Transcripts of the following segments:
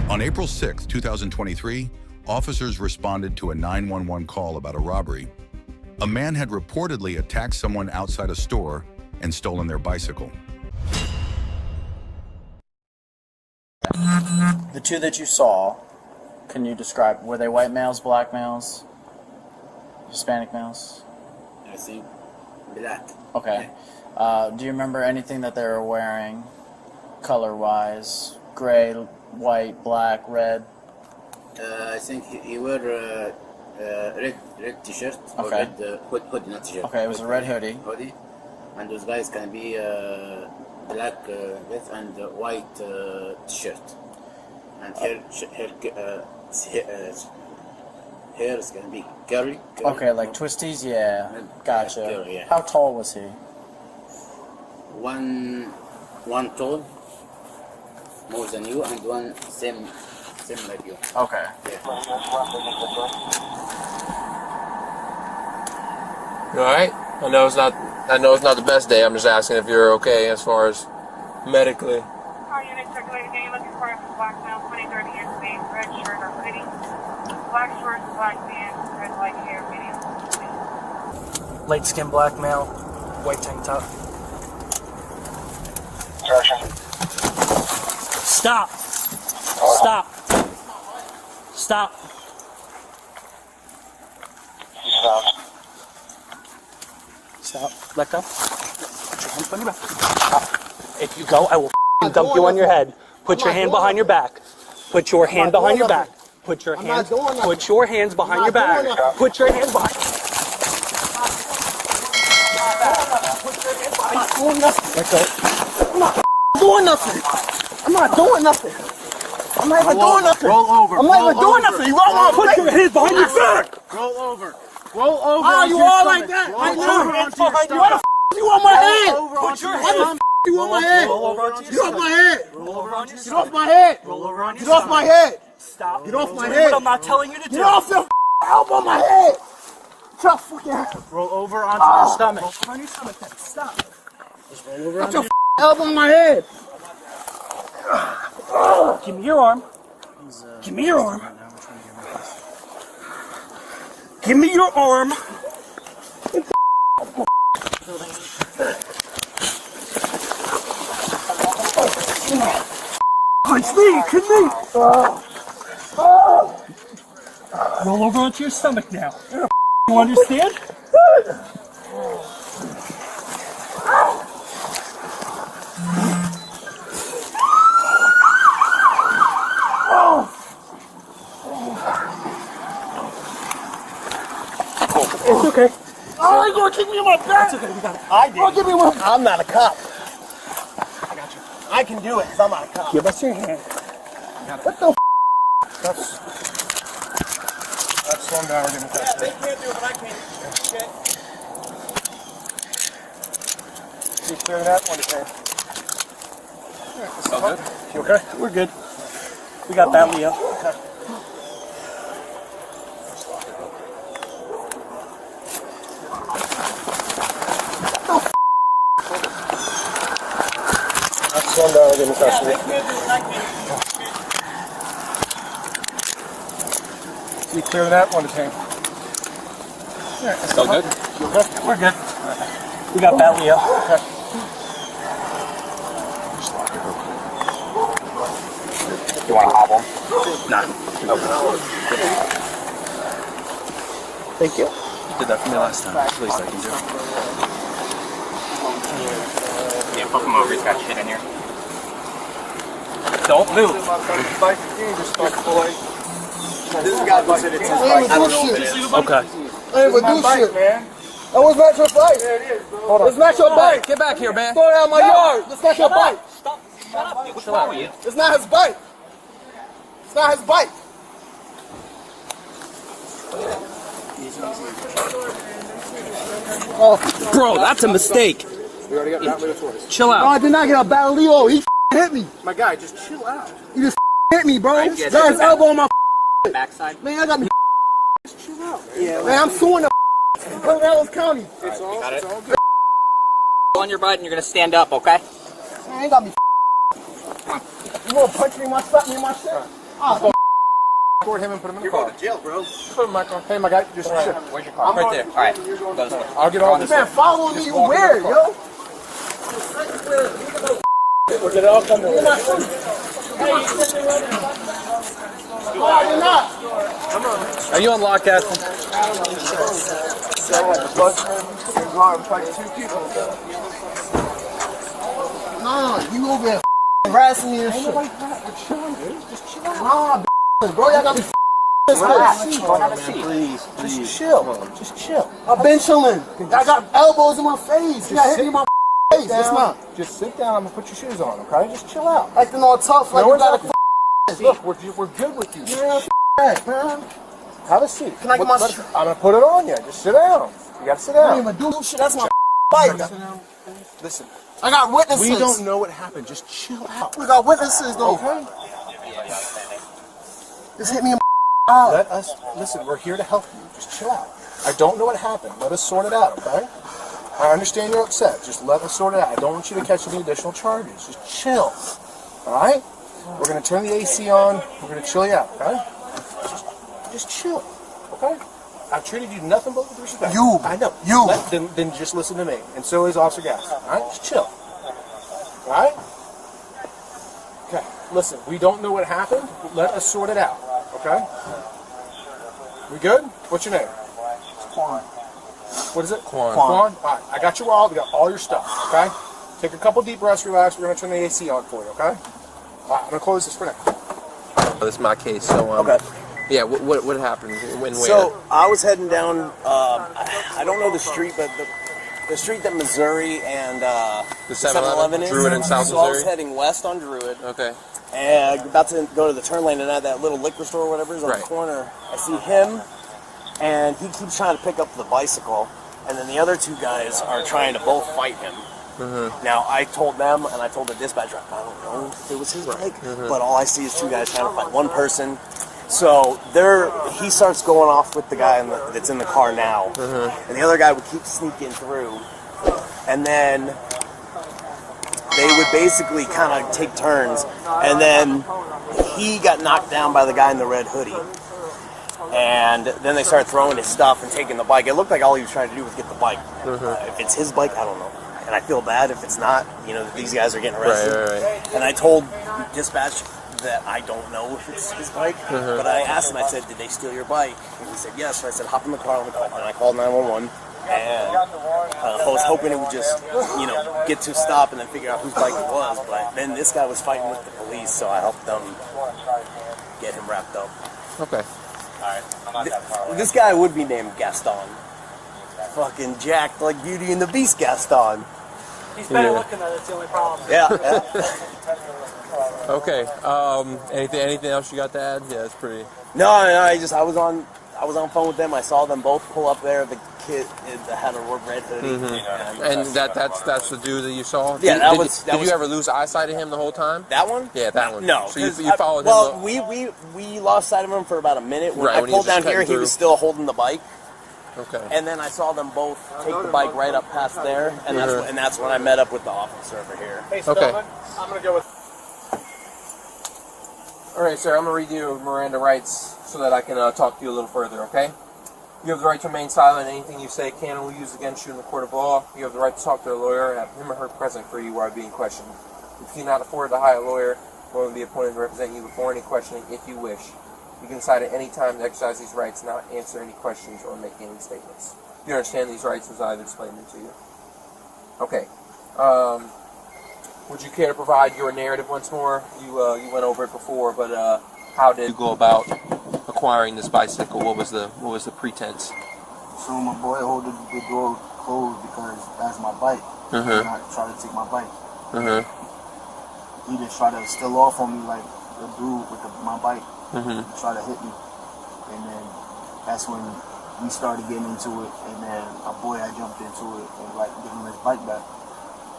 On April 6, 2023, officers responded to a 911 call about a robbery. A man had reportedly attacked someone outside a store and stolen their bicycle. The two that you saw, can you describe, were they white males, black males, Hispanic males? I think black. Okay. Do you remember anything that they were wearing, color-wise? Gray, white, black, red? I think he wore red t-shirt or Okay. red hoodie, not t-shirt. Okay, it was a red hoodie. Hoodie, and those guys can be black vest and white t-shirt, and hair is gonna be curly. Okay, like twisties, yeah. Gotcha. Curly, yeah. How tall was he? One tall, more than you, and one same like you. Okay. Yeah. You alright? I know it's not the best day. I'm just asking if you're okay as far as medically. Car unit circulating day, looking for a black male, 20-30 years of age, red shirt or hoodie, black shorts, black pants, red light hair, medium. Light skinned black male, white tank top. Stop! Stop! Stop! Stop. Let go. Put your hands behind your back. If you go, I will dump you on your head. Put your hand behind your back. Put your hand behind your back. Put your hands. Put your hands behind your back. Put your hands behind. Let go. I'm not doing nothing. I'm not doing nothing. I'm not even doing nothing. Roll over. I'm not even doing nothing. You roll over. Put your hands behind your back. Roll over. Roll over. Oh, you all like that? Roll I know. over onto your Why the stomach. f you on my head? Put your Why the f you on my head? Roll over onto your Get off my head. Roll over onto your Get off my head. Roll over onto Get your off my head. Stop. Get off my Roll head. over. I'm not telling you to do. Get do. off your elbow on my head. Get your fucking head. Roll over onto your stomach. Roll on your stomach then. Stop. Just roll over Put onto your your elbow on my head. Give me your arm. Give me your arm. Give me your arm. Punch me, kick me. Roll over onto your stomach now. You understand? It's okay. Oh, you're gonna kick me in my back. It's okay, we got it. I did. Oh, give me one. I'm not a cop. I got you. I can do it because I'm not a cop. Give us your hand. What the f? That's slow down. We're gonna touch They can't do it, but I can. Okay. You clear that one, okay? All good? You okay? We're good. We got that, Leo. That's slow down. We're gonna touch They it. can't do it, I can. You clear that one, okay? Still good? You okay? We're good. We got that, Leo. Okay. You want to hobble? Nah. Thank you. Did that for me last time. Please, I can do. Yeah, fuck him over. He's got shit in here. Don't move. This guy said it's his bike. Okay. I ain't even do shit, man. That was not your bike. Yeah, it is, bro. It's not your bike. Get back here, man. Throw it out of my yard. It's not your bike. Stop. Shut up. What's wrong with you? It's not his bike. It's not his bike. Oh, bro, that's a mistake. We already got that with twice. Chill No, out. I did not get a battle Leo. He hit me. My guy, just chill out. He just hit me, bro. Got his elbow on my Backside. man. I got me. Just chill out, man. Yeah, man, I'm suing the Prince William County. It's all good. On your butt and you're going to stand up, okay? Man, ain't got me. You wanna punch me in my slap me in my shit? Record him and put him in the car. Going to jail, bro. Put him in my car. Hey, my guy, just shit. Where's your car? Right there. All right. I'll get all this. Man, following me, you weird, yo. We're gonna all come over. You're not. Are you on lock, Aston? Nah, you over there harassing me and shit. Nah, bro, y'all got me Just chill. Just chill. I've been chilling. I got elbows in my face. You got hit me in my face. That's not. Just sit down. I'm gonna put your shoes on, okay? Just chill out. Acting all tough like No, you got a Look, we're good with you. man. Have a seat. Can I get my I'm gonna put it on you. Just sit down. You gotta sit I down. don't even do shit. That's my bike. Listen, I got witnesses. we don't know what happened. Just chill out. We got witnesses though. Okay? Just hit me in my Let us listen. We're here to help you. Just chill out. I don't know what happened. Let us sort it out, okay? I understand you're upset. Just let us sort it out. I don't want you to catch any additional charges. Just chill. All right? We're gonna turn the AC on. We're gonna chill you out, okay? Just chill, okay? I've treated you nothing but with respect. You. I know. You. Then just listen to me. And so is Officer Gass. All right? Just chill. All right? Okay. Listen, we don't know what happened. Let us sort it out, okay? We good? What's your name? Quan. What is it? Quan. All right. I got you all. We got all your stuff, okay? Take a couple deep breaths, relax. We're going to turn the AC on for you, okay? All right, I'm going to close this for now. This is my case. So, Okay. yeah, what happened? When, where? So I was heading down. I don't know the street, but the street that Missouri and The 7-Eleven is. Druid in South So I was Missouri? heading west on Druid, Okay. and about to go to the turn lane, and at that little liquor store or whatever is on Right. the corner, I see him, and he keeps trying to pick up the bicycle, and then the other two guys are trying to both fight him. Now, I told them, and I told the dispatcher, I don't know if it was his bike, but all I see is two guys trying to fight one person. So he starts going off with the guy that's in the car now, and the other guy would keep sneaking through, and then they would basically kind of take turns, and then he got knocked down by the guy in the red hoodie. And then they started throwing his stuff and taking the bike. It looked like all he was trying to do was get the bike. If it's his bike, I don't know. And I feel bad if it's not. You know, these guys are getting arrested. Right. And I told dispatch that I don't know if it's his bike. But I asked him, I said, did they steal your bike? And he said, yes. So I said, hop in the car. And I called 911. And I was hoping it would just, get to stop and then figure out whose bike it was. But then this guy was fighting with the police, so I helped them get him wrapped up. Okay. This guy would be named Gaston. Fucking jacked like Beauty and the Beast Gaston. He's better looking though, that's the only problem. Yeah. Okay. Anything else you got to add? Yeah, it's pretty. No, I was on phone with them. I saw them both pull up there. The kid that had a red hoodie. And that's the dude that you saw? Yeah, Did you ever lose eyesight of him the whole time? That one? Yeah, that one. No. So you followed him? Well, we lost sight of him for about a minute. When I When he was pulled down just here, cutting he was still holding the bike. Okay. And then I saw them both take the bike right up past there, and that's when I met up with the officer over here. Hey, Okay. Spellman, I'm gonna go with. All right, sir. I'm gonna read you Miranda rights so that I can talk to you a little further. Okay. You have the right to remain silent. Anything you say can and will be used against you in the court of law. You have the right to talk to a lawyer and have him or her present for you while being questioned. If you cannot afford to hire a lawyer, one will be appointed to represent you before any questioning if you wish. You can decide at any time to exercise these rights, not answer any questions or make any statements. You understand these rights as I have explained them to you. Okay. Would you care to provide your narrative once more? You went over it before, but how did you go about acquiring this bicycle? What was the pretense? So my boy hold the door closed because that's my bike. And I tried to take my bike. He just tried to steal off on me like the dude with my bike. He tried to hit me. And then that's when we started getting into it. And then my boy, I jumped into it and like gave him his bike back.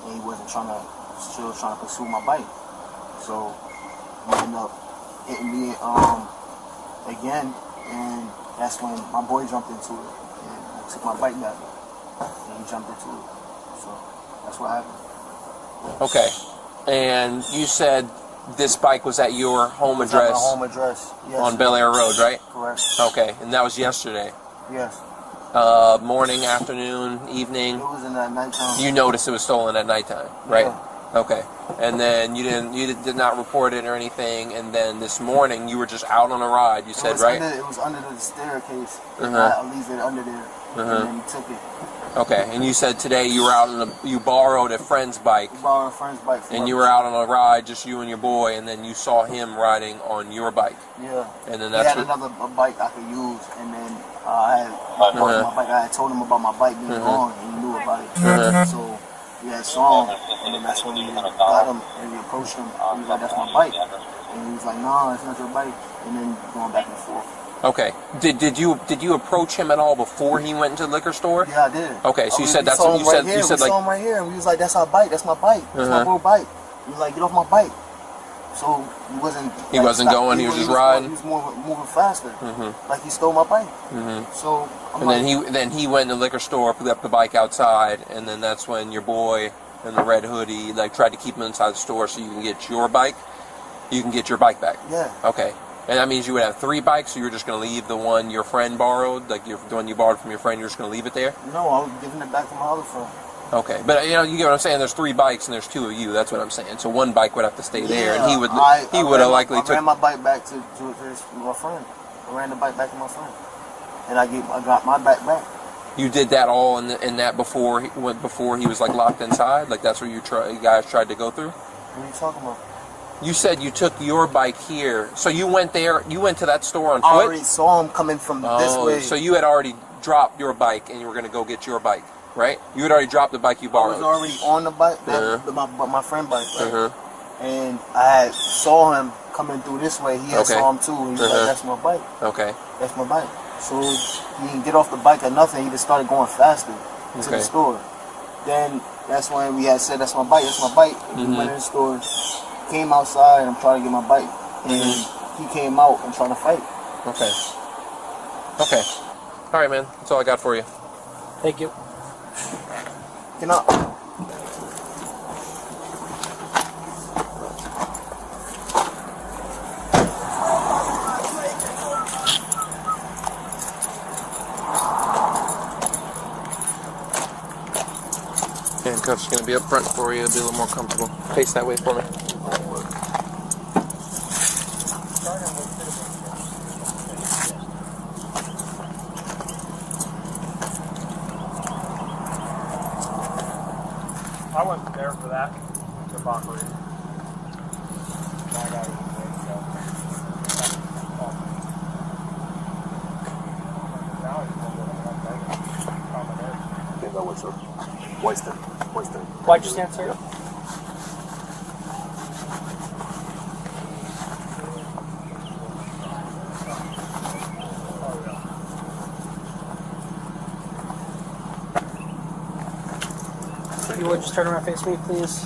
And he wasn't still trying to pursue my bike. So he ended up hitting me again. And that's when my boy jumped into it. And I took my bike back. And he jumped into it. So that's what happened. Okay. And you said this bike was at your home address? At my home address, yes. On Bel Air Road, right? Correct. Okay, and that was yesterday? Yes. Morning, afternoon, evening? It was in that nighttime. You noticed it was stolen at nighttime, right? Yeah. Okay, and then you did not report it or anything, and then this morning you were just out on a ride. You said, right? It was under the staircase. I leave it under there, and then he took it. Okay, and you said today you were out you borrowed a friend's bike. Borrowed a friend's bike. And you were out on a ride, just you and your boy, and then you saw him riding on your bike. Yeah. And then he that's had another bike I could use, and then I had my bike. I had told him about my bike being gone, and he knew about it. So we had saw him, and then that's when we got him, and we approached him. He was like, "That's my bike," and he was like, "No, it's not your bike." And then going back and forth. Okay. Did you approach him at all before he went into the liquor store? Yeah, I did. Okay, so you said that's what you said. You said we like saw him right here, and we was like, "That's our bike. That's my bike. That's my bro bike." He was like, "Get off my bike." So he wasn't. He wasn't going. He was just riding. He was moving faster. Like he stole my bike. So. Then he went in the liquor store, put up the bike outside, and then that's when your boy in the red hoodie like tried to keep him inside the store so you can get your bike. You can get your bike back. Yeah. Okay. And that means you would have 3 bikes, so you were just going to leave the one your friend borrowed, like the one you borrowed from your friend, you're just going to leave it there? No, I was giving it back to my other friend. Okay, but you get what I'm saying. There's 3 bikes and there's 2 of you. That's what I'm saying. So one bike would have to stay there, and he would have likely I ran my bike back to my friend. I ran the bike back to my friend, and I got my bike back. You did that all in that before he was like locked inside. Like that's what you guys tried to go through. What are you talking about? You said you took your bike here, so you went there. You went to that store on foot. I already saw him coming from this way. So you had already dropped your bike, and you were going to go get your bike, right? You had already dropped the bike you borrowed. I was already on the bike, my friend bike, right? And I had saw him coming through this way. He had saw him too. And he was like, "That's my bike." Okay. That's my bike. So he didn't get off the bike or nothing. He just started going faster to the store. Then that's when we had said, "That's my bike. That's my bike." We went in the store. Came outside, I'm trying to get my bike, and he came out and trying to fight. Okay. All right, man. That's all I got for you. Thank you. Get up. Handcuffs are going to be up front for you. It'll be a little more comfortable. Face that way for me. I wasn't there for that debauchery. Why'd you stand, sir? Yeah. You would just turn around and face me, please.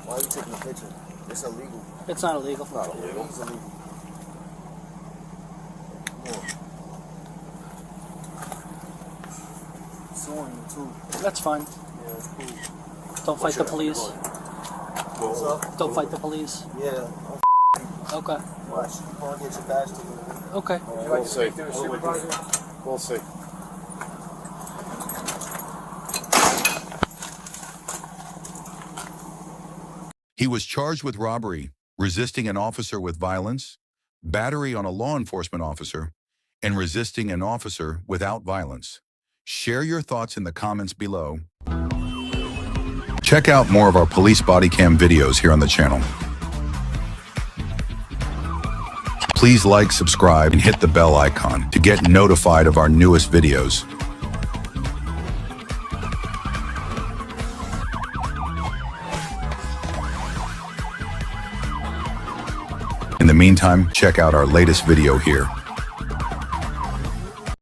Why are you taking a picture? It's illegal. It's not illegal. It's not illegal. It's illegal. Suing you too. That's fine. Yeah, it's cool. Don't fight the police. What's up? Don't fight the police. Yeah. Okay. Watch. You want to get your badge to me? Okay. We'll see. We'll see. He was charged with robbery, resisting an officer with violence, battery on a law enforcement officer, and resisting an officer without violence. Share your thoughts in the comments below. Check out more of our police body cam videos here on the channel. Please like, subscribe, and hit the bell icon to get notified of our newest videos. In the meantime, check out our latest video here.